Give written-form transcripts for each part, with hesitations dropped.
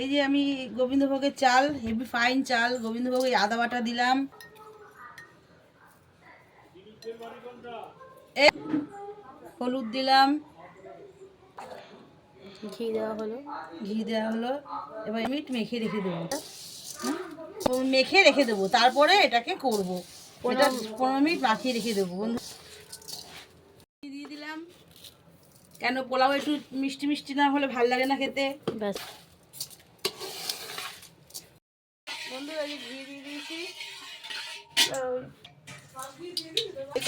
এই যে আমি গোবিন্দভোগের চাল, হেভি ফাইন চাল, গোবিন্দভোগের আদা বাটা দিলাম, হলুদ দিলাম, ঘি দেওয়া হলো, এবার মিট মেখে রেখে দেবো, মেখে রেখে দেবো, তারপরে এটাকে করবো। এটা 15 মিনিট মাখিয়ে রেখে দেবো বন্ধু। দিয়ে দিলাম, কেন পোলাও একটু মিষ্টি মিষ্টি না হলে ভাল লাগে না খেতে। ব্যাস বন্ধু এই ঘি দিয়ে দিয়েছি,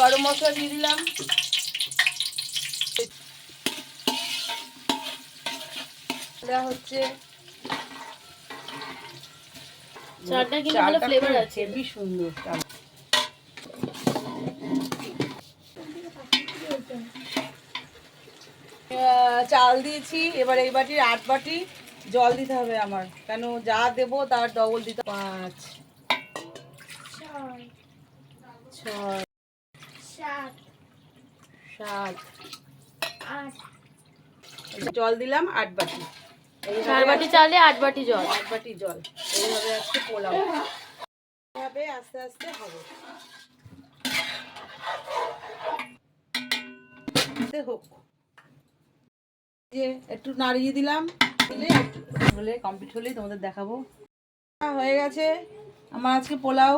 গরম মশলা দিয়ে দিলাম, হচ্ছে চালটা কিন্তু ভালো ফ্লেভার আছে, হেবি সুন্দর চাল। চাল দিয়েছি, এবার এই বাটির 8 বাটি জল দিতে হবে আমার, কেন যা দেবো তার ডবল দিতে। 5 6 7 জল দিলাম 8 বাটি, 4 বাটি চালে 8 বাটি জল, 8 বাটি জল। এইভাবে আজকে পোলাও এইভাবে আস্তে আস্তে হবে, হোক। যে একটু নাড়িয়ে দিলাম, দিলে হলে কমপ্লিট হলেই তোমাদের দেখাবো। হয়ে গেছে আমার আজকে পোলাও।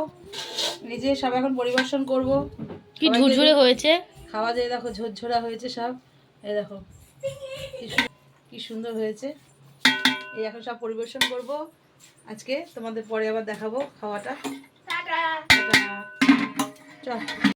এই যে সব এখন পরিবেশন করব। কি ঝুরঝুরে হয়েছে, খাওয়া যায়, দেখো ঝরঝরা হয়েছে সব, এই দেখো কি সুন্দর হয়েছে। এই এখন সব পরিবেশন করব আজকে, তোমাদের পরে আবার দেখাবো খাওয়াটা। টাটা। চল।